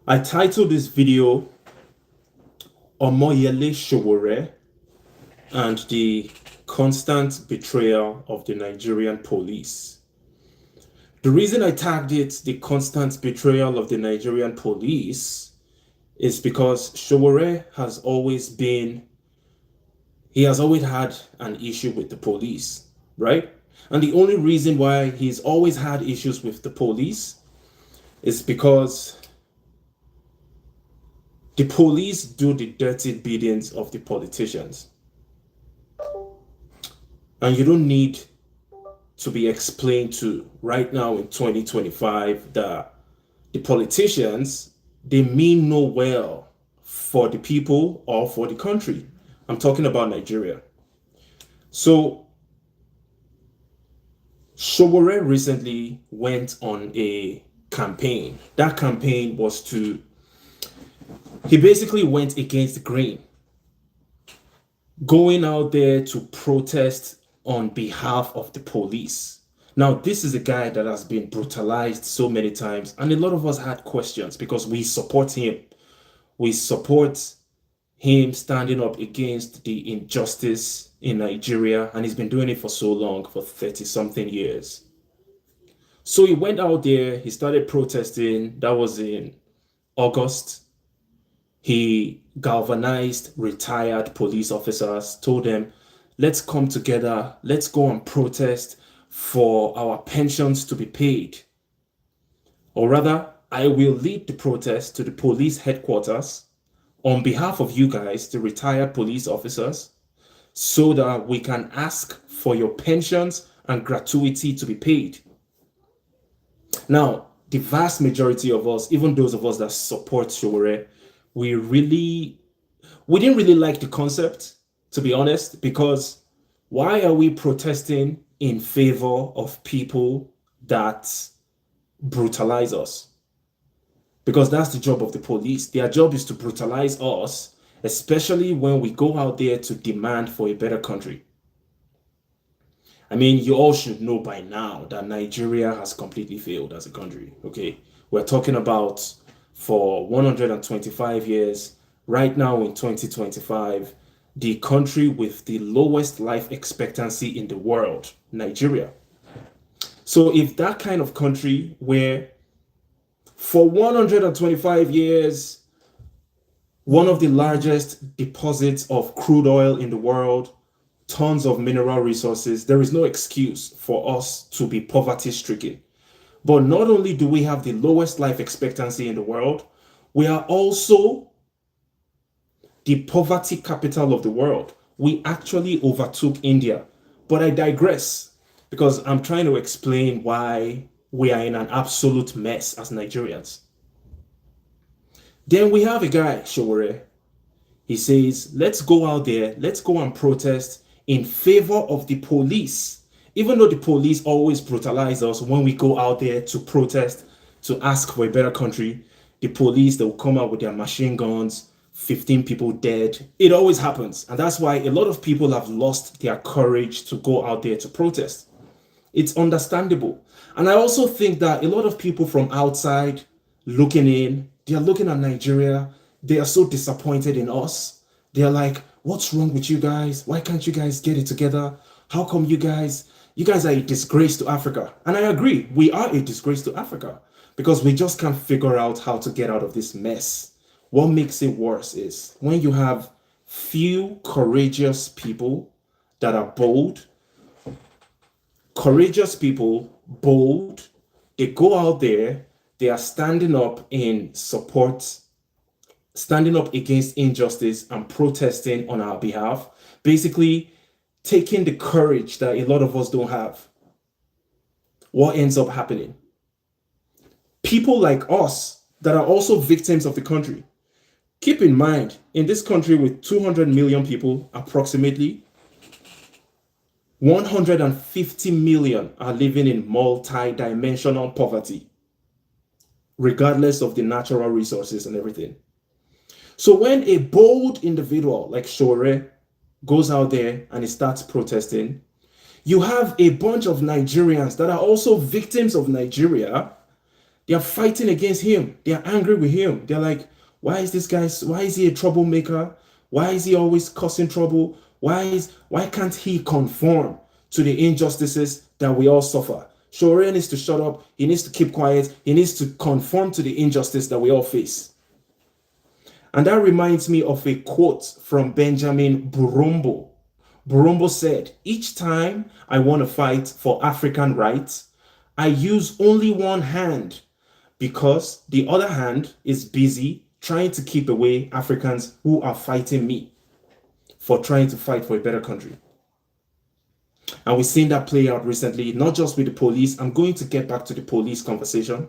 I titled this video Omoyele Sowore and the constant betrayal of the Nigerian police. The reason I tagged it the constant betrayal of the Nigerian police is because Sowore has always had an issue with the police, right? And the only reason why he's always had issues with the police is because the police do the dirty biddings of the politicians. And you don't need to be explained to right now in 2025 that the politicians, they mean no well for the people or for the country. I'm talking about Nigeria. So Sowore recently went on a campaign. That campaign was he basically went against the grain, going out there to protest on behalf of the police. Now, this is a guy that has been brutalized so many times, and a lot of us had questions because we support him. We support him standing up against the injustice in Nigeria, and he's been doing it for so long, for 30-something years. So he went out there, he started protesting. That was in August. He galvanized retired police officers, told them, let's come together, let's go and protest for our pensions to be paid. Or rather, I will lead the protest to the police headquarters on behalf of you guys, the retired police officers, so that we can ask for your pensions and gratuity to be paid. Now, the vast majority of us, even those of us that support Sowore, we didn't really like the concept, to be honest, because why are we protesting in favor of people that brutalize us? Because that's the job of the police. Their job is to brutalize us, especially when we go out there to demand for a better country. I mean, you all should know by now that Nigeria has completely failed as a country, okay? We're talking about for 125 years, right now in 2025, the country with the lowest life expectancy in the world, Nigeria. So if that kind of country where for 125 years, one of the largest deposits of crude oil in the world, tons of mineral resources, there is no excuse for us to be poverty stricken. But not only do we have the lowest life expectancy in the world, we are also the poverty capital of the world. We actually overtook India. But I digress because I'm trying to explain why we are in an absolute mess as Nigerians. Then we have a guy, Sowore. He says, let's go out there, let's go and protest in favor of the police. Even though the police always brutalize us when we go out there to protest, to ask for a better country, the police, they'll come out with their machine guns, 15 people dead. It always happens. And that's why a lot of people have lost their courage to go out there to protest. It's understandable. And I also think that a lot of people from outside looking in, they're looking at Nigeria. They are so disappointed in us. They're like, what's wrong with you guys? Why can't you guys get it together? How come you guys are a disgrace to Africa? And I agree, we are a disgrace to Africa because we just can't figure out how to get out of this mess. What makes it worse is when you have few courageous people that are bold, they go out there, they are standing up in support, standing up against injustice and protesting on our behalf, basically taking the courage that a lot of us don't have. What ends up happening? People like us that are also victims of the country. Keep in mind, in this country with 200 million people, approximately, 150 million are living in multi-dimensional poverty, regardless of the natural resources and everything. So when a bold individual like Sowore goes out there and he starts protesting, you have a bunch of Nigerians that are also victims of Nigeria They are fighting against him. They are angry with him. They're like, why is this guy, why is he a troublemaker? Why is he always causing trouble? Why can't he conform to the injustices that we all suffer? Sowore needs to shut up. He needs to keep quiet. He needs to conform to the injustice that we all face. And that reminds me of a quote from Benjamin Burumbo. Burumbo said, each time I want to fight for African rights, I use only one hand because the other hand is busy trying to keep away Africans who are fighting me for trying to fight for a better country. And we've seen that play out recently, not just with the police. I'm going to get back to the police conversation.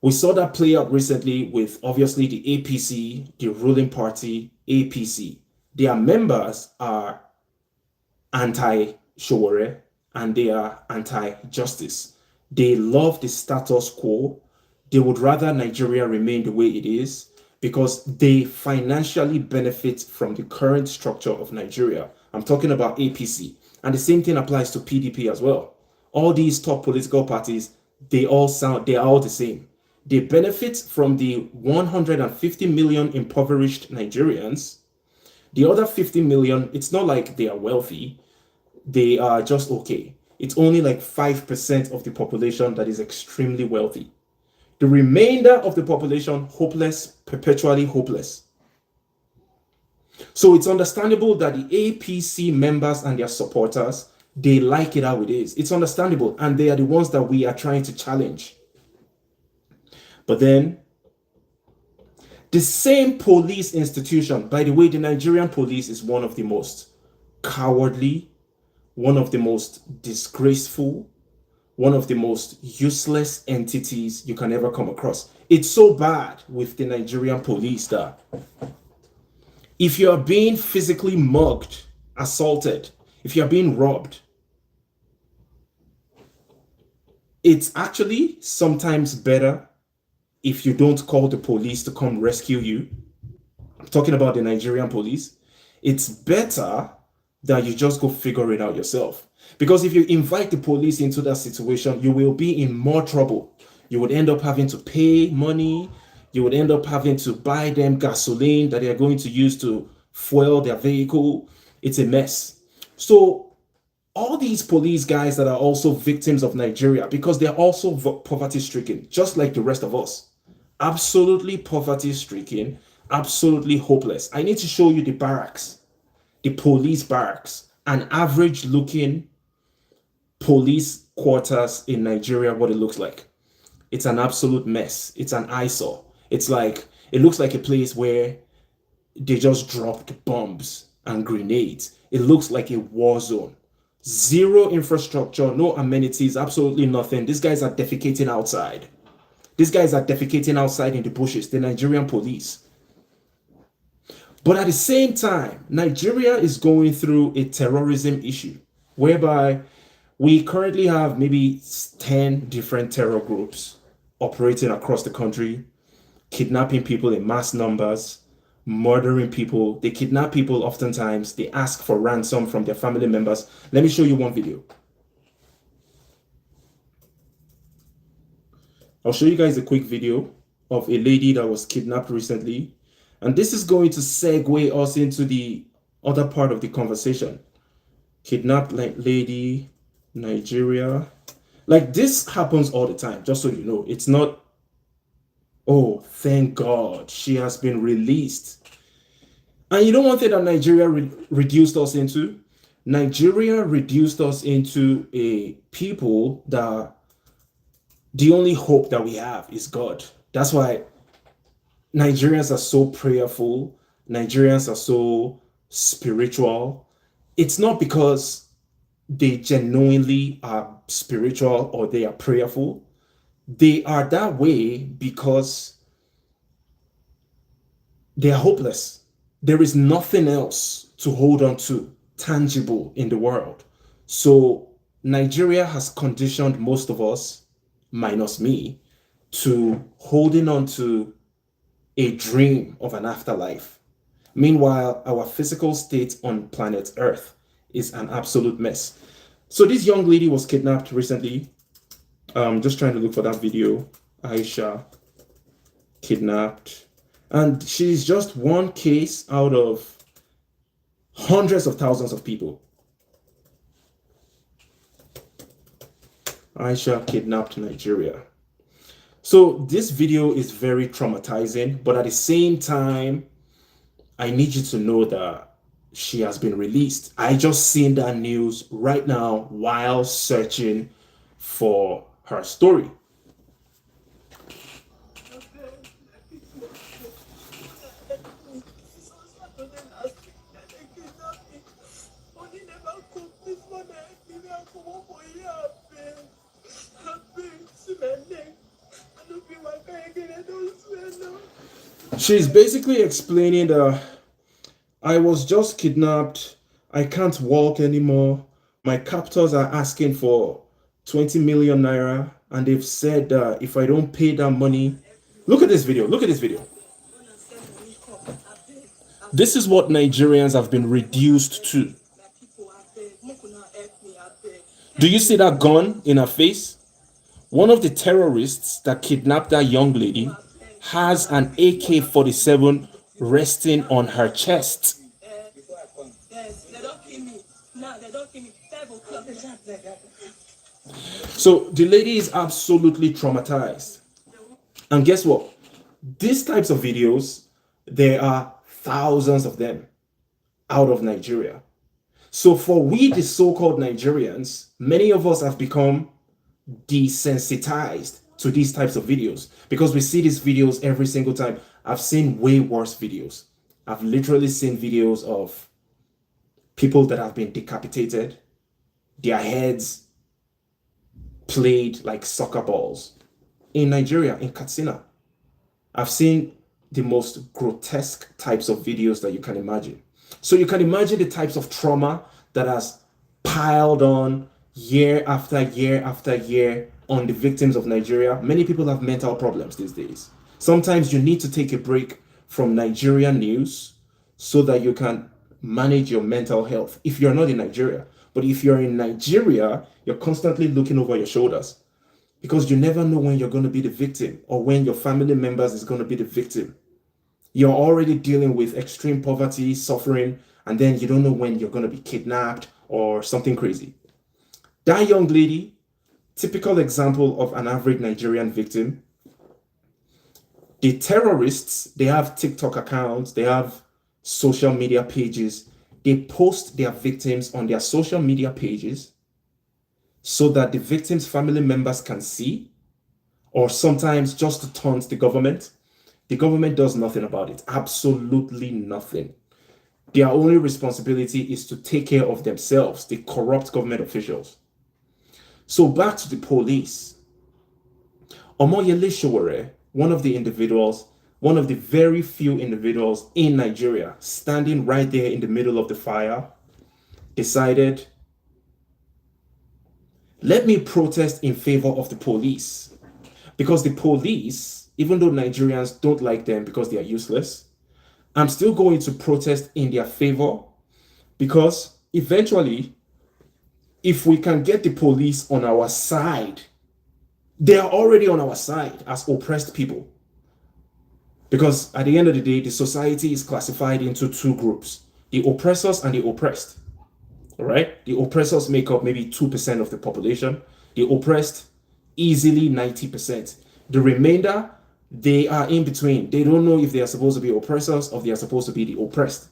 We saw that play out recently with obviously the APC, the ruling party, APC. Their members are anti-Sowore and they are anti-justice. They love the status quo. They would rather Nigeria remain the way it is because they financially benefit from the current structure of Nigeria. I'm talking about APC. And the same thing applies to PDP as well. All these top political parties, they are all the same. They benefit from the 150 million impoverished Nigerians. The other 50 million, it's not like they are wealthy. They are just okay. It's only like 5% of the population that is extremely wealthy. The remainder of the population, hopeless, perpetually hopeless. So it's understandable that the APC members and their supporters, they like it how it is. It's understandable. And they are the ones that we are trying to challenge. But then, the same police institution, by the way, the Nigerian police is one of the most cowardly, one of the most disgraceful, one of the most useless entities you can ever come across. It's so bad with the Nigerian police that if you are being physically mugged, assaulted, if you are being robbed, it's actually sometimes better if you don't call the police to come rescue you. I'm talking about the Nigerian police. It's better that you just go figure it out yourself. Because if you invite the police into that situation, you will be in more trouble. You would end up having to pay money. You would end up having to buy them gasoline that they are going to use to fuel their vehicle. It's a mess. So all these police guys that are also victims of Nigeria, because they're also poverty-stricken, just like the rest of us. Absolutely poverty-stricken, absolutely hopeless. I need to show you the barracks, the police barracks, an average-looking police quarters in Nigeria, what it looks like. It's an absolute mess. It's an eyesore. It looks like a place where they just dropped bombs and grenades. It looks like a war zone. Zero infrastructure, no amenities, absolutely nothing. These guys are defecating outside. These guys are defecating outside in the bushes, the Nigerian police. But at the same time, Nigeria is going through a terrorism issue whereby we currently have maybe 10 different terror groups operating across the country, kidnapping people in mass numbers, murdering people. They kidnap people oftentimes. They ask for ransom from their family members. Let me show you one video. I'll show you guys a quick video of a lady that was kidnapped recently. And this is going to segue us into the other part of the conversation. Kidnapped lady, Nigeria. Like this happens all the time, just so you know. It's not, oh, thank God, she has been released. And you know one thing that Nigeria reduced us into? Nigeria reduced us into a people that the only hope that we have is God. That's why Nigerians are so prayerful. Nigerians are so spiritual. It's not because they genuinely are spiritual or they are prayerful. They are that way because they are hopeless. There is nothing else to hold on to tangible in the world. So Nigeria has conditioned most of us, minus me, to holding on to a dream of an afterlife. Meanwhile, our physical state on planet Earth is an absolute mess. So this young lady was kidnapped recently. Just trying to look for that video. Aisha kidnapped. And she's just one case out of hundreds of thousands of people. Aisha kidnapped Nigeria. So this video is very traumatizing, but at the same time, I need you to know that she has been released. I just seen that news right now while searching for her story. She's basically explaining that I was just kidnapped. I can't walk anymore. My captors are asking for 20 million naira, and they've said that if I don't pay that money, look at this video. Look at this video. This is what Nigerians have been reduced to. Do you see that gun in her face? One of the terrorists that kidnapped that young lady has an AK-47 resting on her chest. So the lady is absolutely traumatized. And guess what? These types of videos, there are thousands of them out of Nigeria. So for we, the so-called Nigerians, many of us have become desensitized to these types of videos because we see these videos every single time. I've seen way worse videos. I've literally seen videos of people that have been decapitated, their heads played like soccer balls in Nigeria, in Katsina. I've seen the most grotesque types of videos that you can imagine. So you can imagine the types of trauma that has piled on year after year after year on the victims of Nigeria. Many people have mental problems these days. Sometimes you need to take a break from Nigerian news so that you can manage your mental health if you're not in Nigeria. But if you're in Nigeria, you're constantly looking over your shoulders because you never know when you're going to be the victim or when your family members is going to be the victim. You're already dealing with extreme poverty, suffering, and then you don't know when you're going to be kidnapped or something crazy. That young lady, typical example of an average Nigerian victim. The terrorists, they have TikTok accounts, they have social media pages. They post their victims on their social media pages so that the victims' family members can see, or sometimes just to taunt the government. The government does nothing about it, absolutely nothing. Their only responsibility is to take care of themselves, the corrupt government officials. So back to the police. Omoyele Sowore, one of the individuals, one of the very few individuals in Nigeria, standing right there in the middle of the fire, decided, let me protest in favor of the police. Because the police, even though Nigerians don't like them because they are useless, I'm still going to protest in their favor because eventually, if we can get the police on our side, they are already on our side as oppressed people. Because at the end of the day, the society is classified into two groups, the oppressors and the oppressed. All right? The oppressors make up maybe 2% of the population. The oppressed, easily 90%. The remainder, they are in between. They don't know if they are supposed to be oppressors or they are supposed to be the oppressed.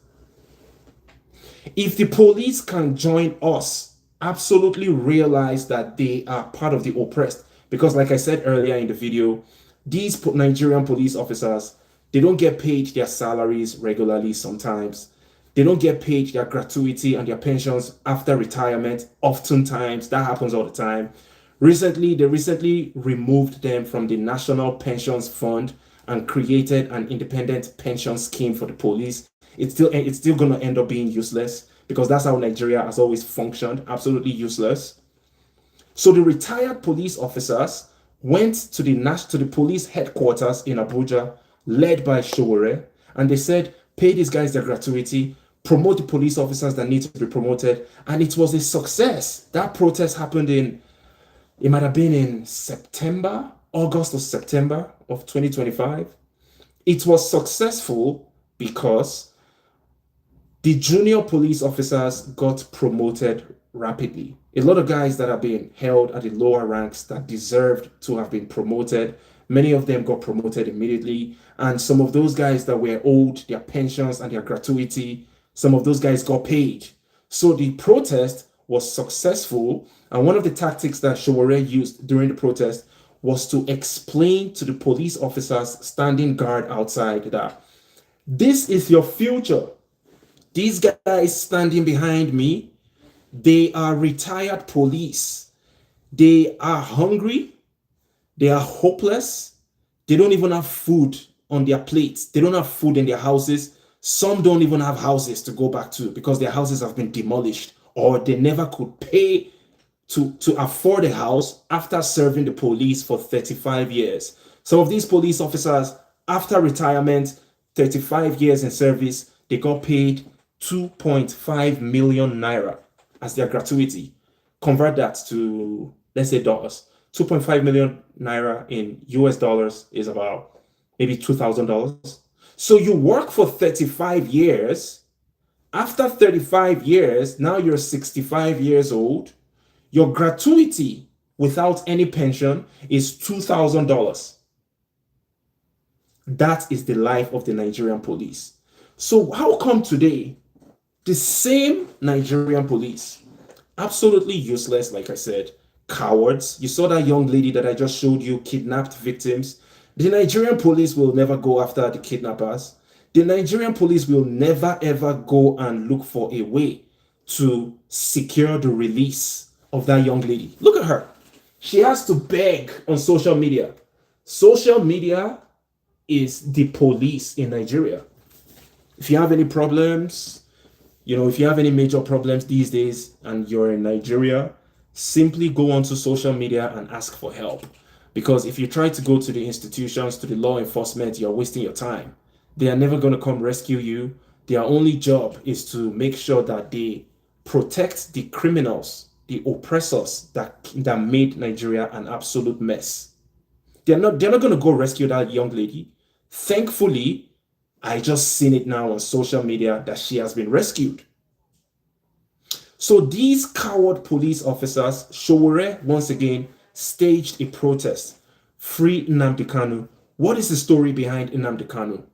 If the police can join us, absolutely realize that they are part of the oppressed. Because like I said earlier in the video, these Nigerian police officers, they don't get paid their salaries regularly sometimes. They don't get paid their gratuity and their pensions after retirement. Oftentimes, that happens all the time. They recently removed them from the National Pensions Fund and created an independent pension scheme for the police. It's still going to end up being useless because that's how Nigeria has always functioned, absolutely useless. So the retired police officers went to the police headquarters in Abuja, led by Sowore, and they said, pay these guys their gratuity, promote the police officers that need to be promoted, and it was a success. That protest happened in It might have been in September, August or September of 2025. It was successful because the junior police officers got promoted rapidly. A lot of guys that have been held at the lower ranks that deserved to have been promoted, many of them got promoted immediately. And some of those guys that were owed their pensions and their gratuity, some of those guys got paid. So the protest was successful. And one of the tactics that Sowore used during the protest was to explain to the police officers standing guard outside that this is your future. These guys standing behind me, they are retired police. They are hungry. They are hopeless. They don't even have food on their plates. They don't have food in their houses. Some don't even have houses to go back to because their houses have been demolished or they never could pay to afford a house after serving the police for 35 years. Some of these police officers, after retirement, 35 years in service, they got paid 2.5 million naira as their gratuity. Convert that to, let's say, dollars. 2.5 million naira in US dollars is about maybe $2,000. So you work for 35 years. After 35 years, now you're 65 years old. Your gratuity without any pension is $2,000. That is the life of the Nigerian police. So how come today the same Nigerian police, absolutely useless, like I said, cowards? You saw that young lady that I just showed you, kidnapped victims. The Nigerian police will never go after the kidnappers. The Nigerian police will never ever go and look for a way to secure the release of that young lady. Look at her. She has to beg on social media. Social media is the police in Nigeria. If you have any problems, if you have any major problems these days and you're in Nigeria, simply go onto social media and ask for help. Because if you try to go to the institutions, to the law enforcement, you're wasting your time. They are never going to come rescue you. Their only job is to make sure that they protect the criminals, the oppressors that made Nigeria an absolute mess. They're not going to go rescue that young lady. Thankfully, I just seen it now on social media that she has been rescued. So these coward police officers, Sowore once again staged a protest. Free Nnamdi Kanu. What is the story behind Nnamdi Kanu?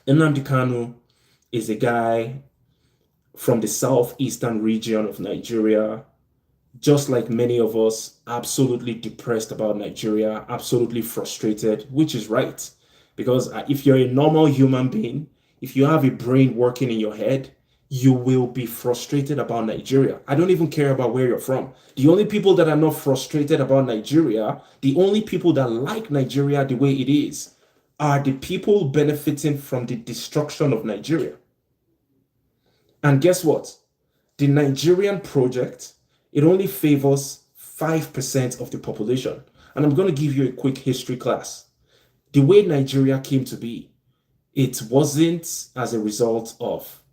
Nnamdi Kanu is a guy from the southeastern region of Nigeria, just like many of us, absolutely depressed about Nigeria, absolutely frustrated, which is right. Because if you're a normal human being, if you have a brain working in your head, you will be frustrated about Nigeria. I don't even care about where you're from. The only people that are not frustrated about Nigeria, the only people that like Nigeria the way it is, are the people benefiting from the destruction of Nigeria. And guess what? The Nigerian project, it only favors 5% of the population. And I'm going to give you a quick history class. The way Nigeria came to be, it wasn't as a result of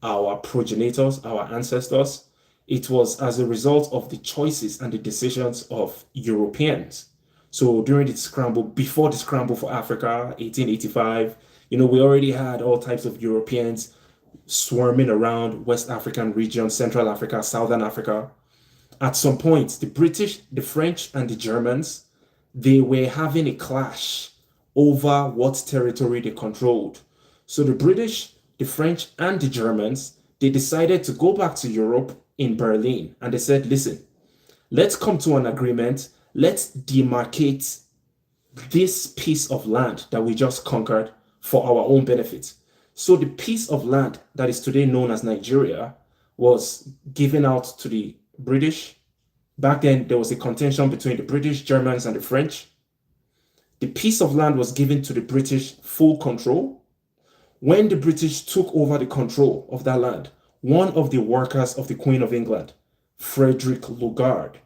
our progenitors, our ancestors. It was as a result of the choices and the decisions of Europeans. So during the scramble, before the scramble for Africa, 1885, we already had all types of Europeans swarming around West African region, Central Africa, Southern Africa. At some point, the British, the French, and the Germans, they were having a clash over what territory they controlled. So the British, the French, and the Germans, they decided to go back to Europe in Berlin. And they said, listen, let's come to an agreement. Let's demarcate this piece of land that we just conquered for our own benefit. So the piece of land that is today known as Nigeria was given out to the British. Back then, there was a contention between the British, Germans, and the French. The piece of land was given to the British full control. When the British took over the control of that land, one of the workers of the Queen of England, Frederick Lugard,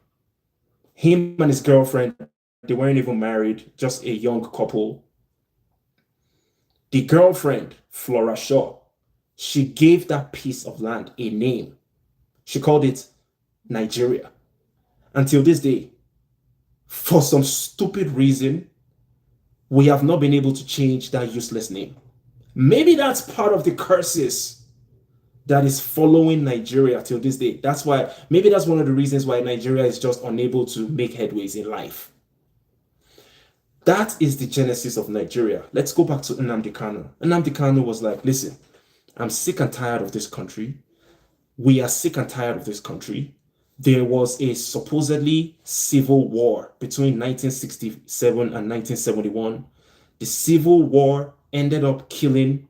him and his girlfriend, they weren't even married, just a young couple. The girlfriend, Flora Shaw, she gave that piece of land a name. She called it Nigeria. Until this day, For some stupid reason, we have not been able to change that useless name. Maybe that's part of the curses that is following Nigeria till this day. That's why, maybe that's one of the reasons why Nigeria is just unable to make headways in life. That is the genesis of Nigeria. Let's go back to Nnamdi Kanu. Nnamdi Kanu was like, listen, I'm sick and tired of this country. We are sick and tired of this country. There was a supposedly civil war between 1967 and 1971. The civil war ended up killing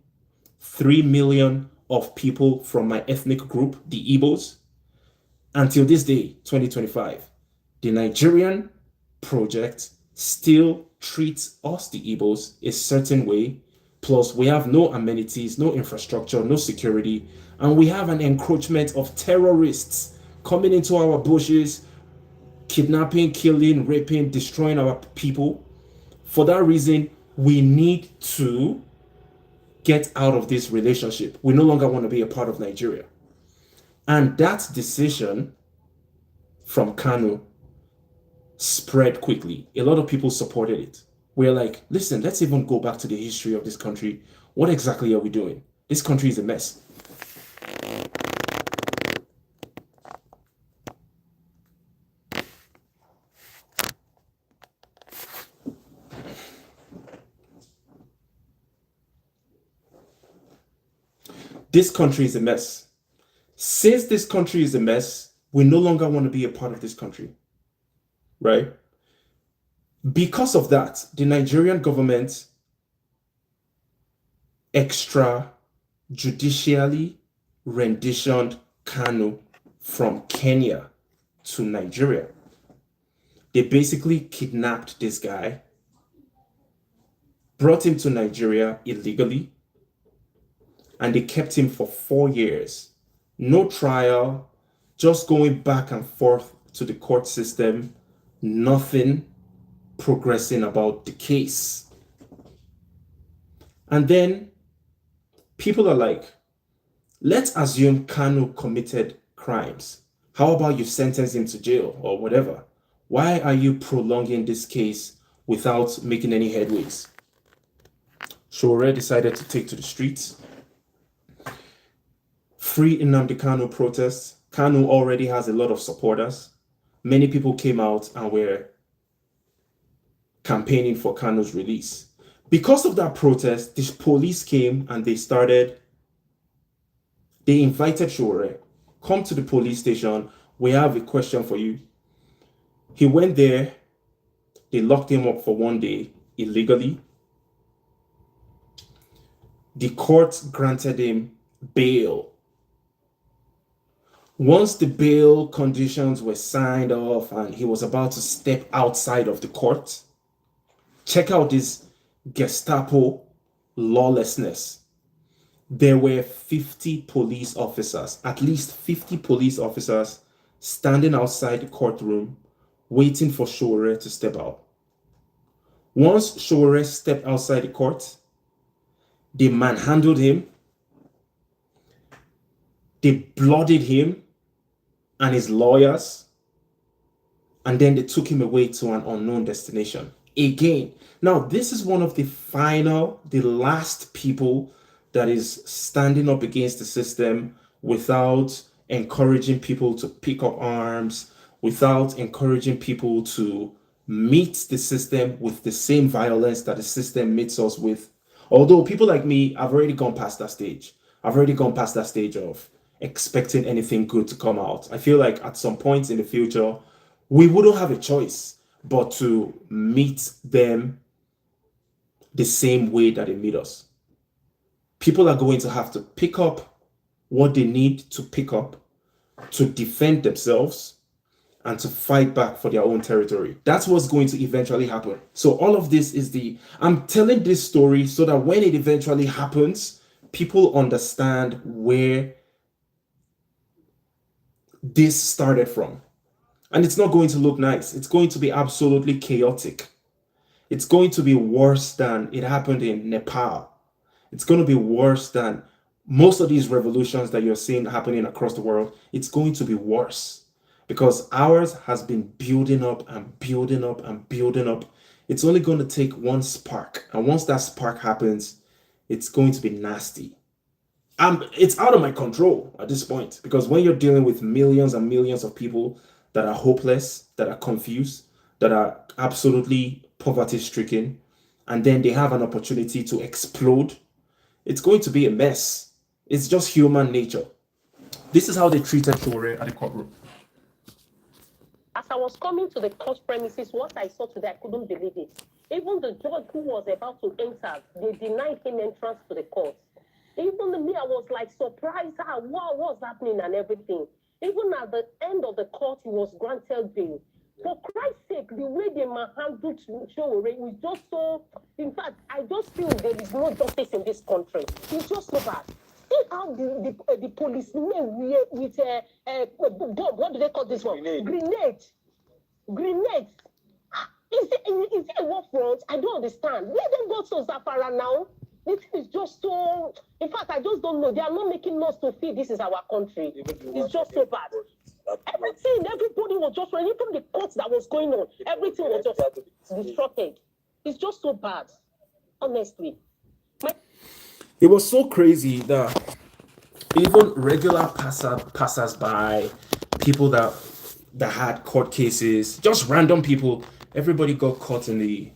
3 million of people from my ethnic group, the Igbos. Until this day, 2025, the Nigerian project still treats us, the Igbos, a certain way. Plus, we have no amenities, no infrastructure, no security, and we have an encroachment of terrorists coming into our bushes, kidnapping, killing, raping, destroying our people. For that reason, we need to get out of this relationship. We no longer want to be a part of Nigeria. And that decision from Kanu spread quickly. A lot of people supported it. We're like, listen, let's even go back to the history of this country. What exactly are we doing? This country is a mess. This country is a mess. Since this country is a mess, we no longer want to be a part of this country, right? Because of that, the Nigerian government extrajudicially renditioned Kanu from Kenya to Nigeria. They basically kidnapped this guy, brought him to Nigeria illegally, and they kept him for 4 years. No trial, just going back and forth to the court system, nothing progressing about the case. And then people are like, let's assume Kanu committed crimes. How about you sentence him to jail or whatever? Why are you prolonging this case without making any headways? Sowore decided to take to the streets. Free Nnamdi Kanu protests. Kanu already has a lot of supporters. Many people came out and were campaigning for Kanu's release. Because of that protest, the police came and they invited Sowore, come to the police station. We have a question for you. He went there. They locked him up for 1 day illegally. The court granted him bail. Once the bail conditions were signed off and he was about to step outside of the court, check out this Gestapo lawlessness. There were 50 police officers, at least 50 police officers, standing outside the courtroom, waiting for Sowore to step out. Once Sowore stepped outside the court, they manhandled him, they bloodied him and his lawyers, and then they took him away to an unknown destination. Again, now this is one of the last people that is standing up against the system without encouraging people to pick up arms, without encouraging people to meet the system with the same violence that the system meets us with. Although people like me, I've already gone past that stage. I've already gone past that stage of expecting anything good to come out. I feel like at some point in the future, we wouldn't have a choice but to meet them the same way that they meet us. People are going to have to pick up what they need to pick up to defend themselves and to fight back for their own territory. That's what's going to eventually happen. So all of this is I'm telling this story so that when it eventually happens, people understand where this started from. And it's not going to look nice. It's going to be absolutely chaotic. It's going to be worse than it happened in Nepal. It's going to be worse than most of these revolutions that you're seeing happening across the world. It's going to be worse because ours has been building up and building up and building up. It's only going to take one spark, and once that spark happens, it's going to be nasty. It's out of my control at this point, because when you're dealing with millions and millions of people that are hopeless, that are confused, that are absolutely poverty stricken, and then they have an opportunity to explode, it's going to be a mess. It's just human nature. This is how they treated Sowore at the courtroom. As I was coming to the court premises, what I saw today, I couldn't believe it. Even the judge who was about to enter, they denied him entrance to the court. Even me, I was like surprised at what was happening and everything. Even at the end of the court, he was granted bail. For Christ's sake, the way they handled Sowore was just so. In fact, I just feel there is no justice in this country. It's just so bad. See how the policemen with what do they call this one? Grenade. Is it a war front? I don't understand. Let them go to Zafara now. This is just so. In fact, I just don't know. They are not making us to feel this is our country. It's just so bad. Everything, everybody was just running from the court that was going on. Everything was just disrupted. It's just so bad, honestly. It was so crazy that even regular passers-by, people that had court cases, just random people, everybody got caught in the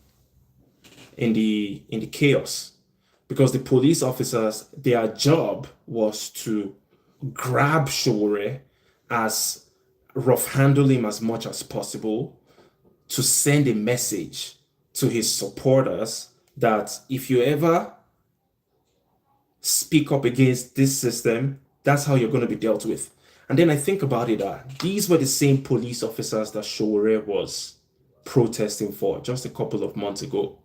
chaos, because the police officers, their job was to grab Sowore, as rough handle him as much as possible, to send a message to his supporters that if you ever speak up against this system, that's how you're going to be dealt with. And then I think about it, these were the same police officers that Sowore was protesting for just a couple of months ago.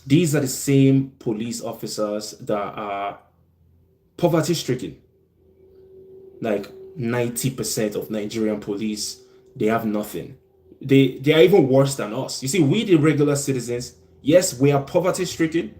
These are the same police officers that are poverty stricken. Like 90% of Nigerian police, they have nothing. They are even worse than us. You see, we the regular citizens, yes, we are poverty stricken,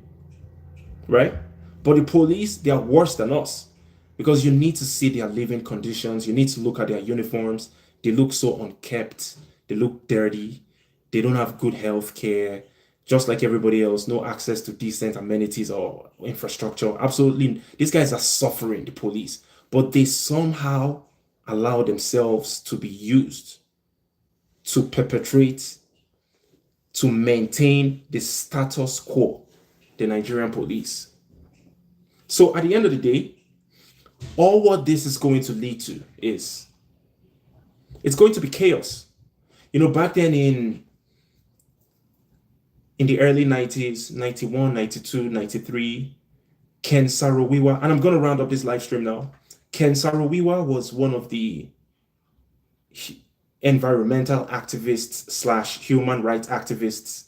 right? But the police, they are worse than us, because you need to see their living conditions. You need to look at their uniforms. They look so unkept. They look dirty. They don't have good health care. Just like everybody else, no access to decent amenities or infrastructure. Absolutely. These guys are suffering, the police. But they somehow allow themselves to be used to perpetrate, to maintain the status quo, the Nigerian police. So at the end of the day, all what this is going to lead to is, it's going to be chaos. You know, back then in the early 90s, 91, 92, 93, Ken Saro-Wiwa, and I'm going to round up this live stream now. Ken Saro-Wiwa was one of the environmental activists / human rights activists.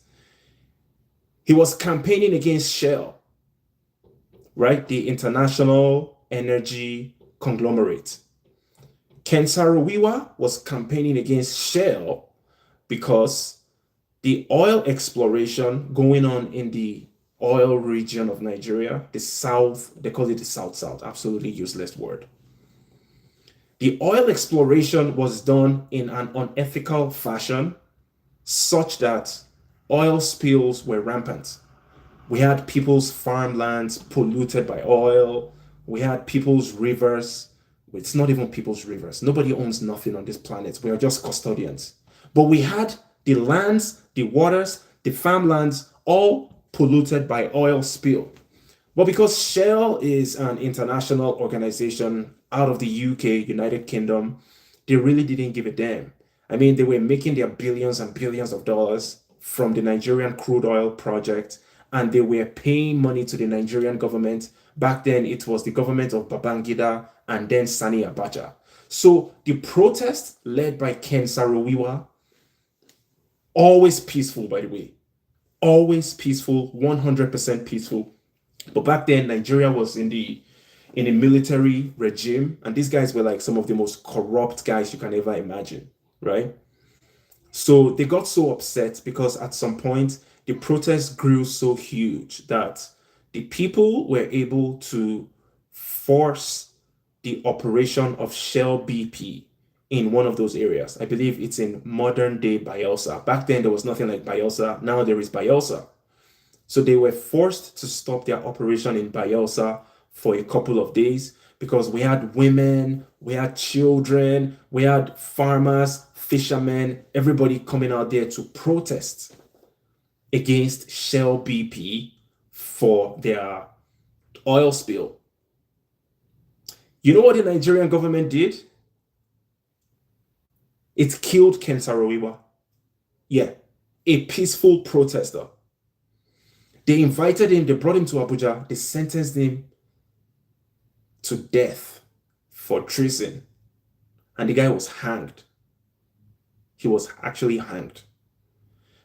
He was campaigning against Shell, right? The international energy conglomerate. Ken Saro-Wiwa was campaigning against Shell because the oil exploration going on in the oil region of Nigeria, the South, they call it the South, absolutely useless word. The oil exploration was done in an unethical fashion, such that oil spills were rampant. We had people's farmlands polluted by oil. We had people's rivers. It's not even people's rivers. Nobody owns nothing on this planet. We are just custodians. But we had the lands, the waters, the farmlands, all polluted by oil spill. But because Shell is an international organization out of the UK, United Kingdom, they really didn't give a damn. I mean, they were making their billions and billions of dollars from the Nigerian crude oil project, and they were paying money to the Nigerian government. Back then, it was the government of Babangida and then Sani Abacha. So the protest led by Ken Saro-Wiwa, always peaceful, by the way, always peaceful, 100% peaceful. But back then, Nigeria was in a military regime, and these guys were like some of the most corrupt guys you can ever imagine, right? So they got so upset because at some point the protest grew so huge that the people were able to force the operation of Shell BP in one of those areas. I believe it's in modern day Bayelsa. Back then, there was nothing like Bayelsa. Now there is Bayelsa. So they were forced to stop their operation in Bayelsa for a couple of days because we had women, we had children, we had farmers, fishermen, everybody coming out there to protest against Shell BP for their oil spill. You know what the Nigerian government did? It killed Ken Saro-Wiwa. Yeah, a peaceful protester. They invited him, they brought him to Abuja, they sentenced him to death for treason. And the guy was hanged. He was actually hanged.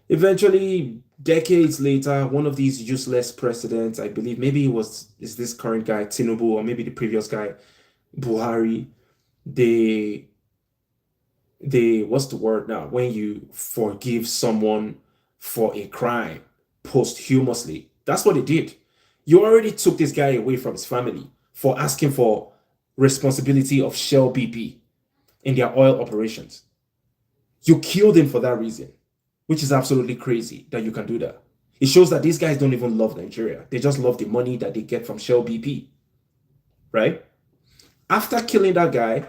Eventually, decades later, one of these useless presidents, I believe maybe is this current guy, Tinubu, or maybe the previous guy, Buhari, they what's the word now? When you forgive someone for a crime posthumously, that's what they did. You already took this guy away from his family for asking for responsibility of Shell BP in their oil operations. You killed him for that reason, which is absolutely crazy that you can do that. It shows that these guys don't even love Nigeria. They just love the money that they get from Shell BP, right? After killing that guy,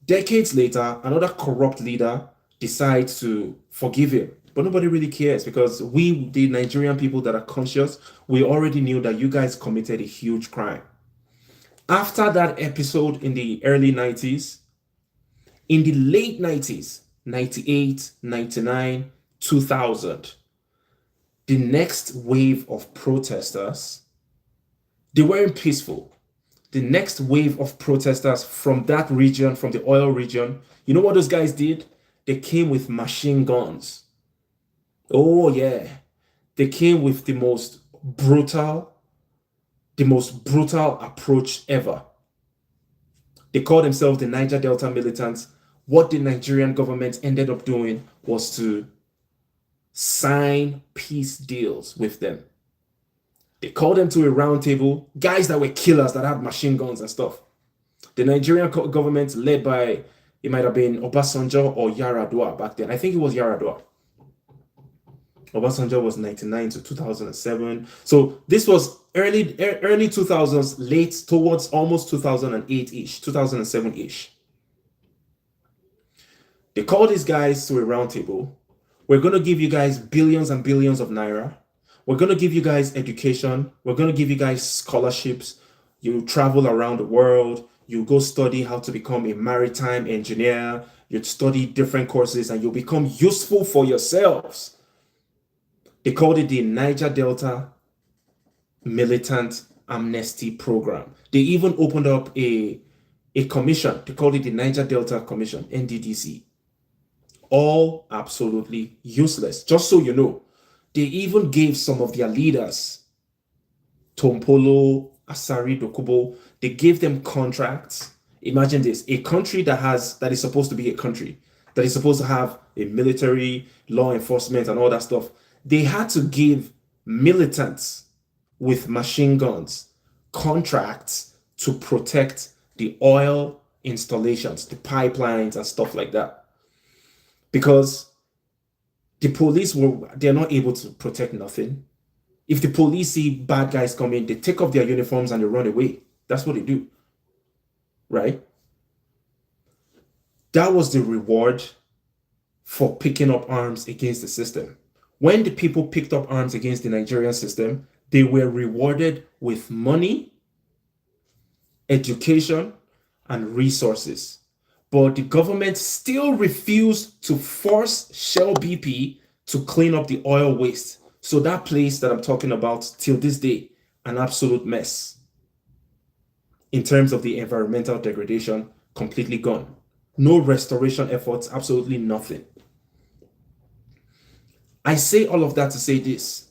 decades later, another corrupt leader decides to forgive him. But nobody really cares because we, the Nigerian people that are conscious, we already knew that you guys committed a huge crime. After that episode in the early 90s, in the late 90s, 98, 99, 2000, the next wave of protesters, they weren't peaceful. The next wave of protesters from that region, from the oil region, you know what those guys did? They came with machine guns. Oh yeah, they came with the most brutal approach ever. They called themselves the Niger Delta militants. What the Nigerian government ended up doing was to sign peace deals with them. They called them to a round table, guys that were killers that had machine guns and stuff. The Nigerian government, led by, it might have been Obasanjo or Yaradua back then. I think it was Yaradua. Obasanjo was 99 to 2007. So this was early 2000s, late towards almost 2008-ish, 2007-ish. They called these guys to a round table. We're going to give you guys billions and billions of naira. We're going to give you guys education. We're going to give you guys scholarships. You travel around the world. You go study how to become a maritime engineer. You study different courses and you'll become useful for yourselves. They called it the Niger Delta Militant Amnesty Program. They even opened up a commission. They called it the Niger Delta Commission, NDDC. All absolutely useless. Just so you know, they even gave some of their leaders, Tompolo, Asari, Dokubo, they gave them contracts. Imagine this, a country that is supposed to be a country, that is supposed to have a military, law enforcement, and all that stuff. They had to give militants with machine guns contracts to protect the oil installations, the pipelines, and stuff like that. Because the police they're not able to protect nothing. If the police see bad guys come in, they take off their uniforms and they run away. That's what they do, right? That was the reward for picking up arms against the system. When the people picked up arms against the Nigerian system, they were rewarded with money, education, and resources. But the government still refused to force Shell BP to clean up the oil waste. So that place that I'm talking about till this day, an absolute mess. In terms of the environmental degradation, completely gone. No restoration efforts, absolutely nothing. I say all of that to say this.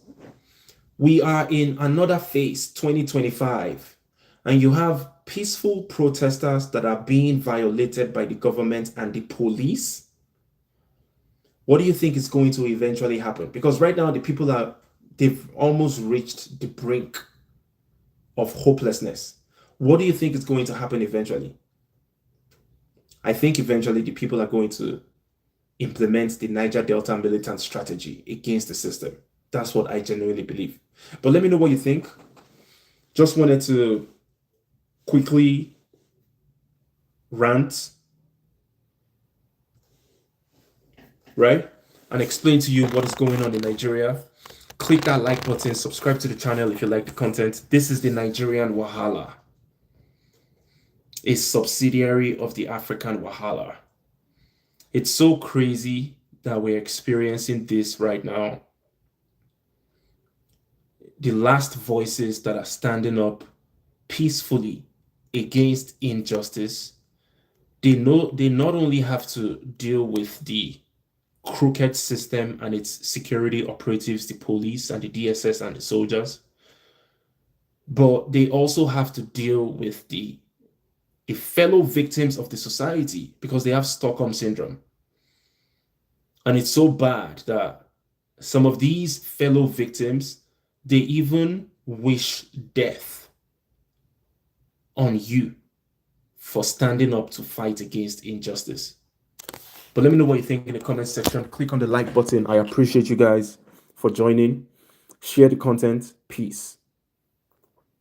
We are in another phase, 2025, and you have peaceful protesters that are being violated by the government and the police. What do you think is going to eventually happen? Because right now the people they've almost reached the brink of hopelessness. What do you think is going to happen eventually? I think eventually the people are going to implement the Niger Delta militant strategy against the system. That's what I genuinely believe. But let me know what you think. Just wanted to quickly rant, right? And explain to you what is going on in Nigeria. Click that like button, subscribe to the channel if you like the content. This is the Nigerian Wahala, a subsidiary of the African Wahala. It's so crazy that we're experiencing this right now. The last voices that are standing up peacefully against injustice, they not only have to deal with the crooked system and its security operatives, the police and the DSS and the soldiers, but they also have to deal with the fellow victims of the society because they have Stockholm syndrome. And it's so bad that some of these fellow victims, they even wish death on you for standing up to fight against injustice. But let me know what you think in the comment section. Click on the like button. I appreciate you guys for joining. Share the content. Peace.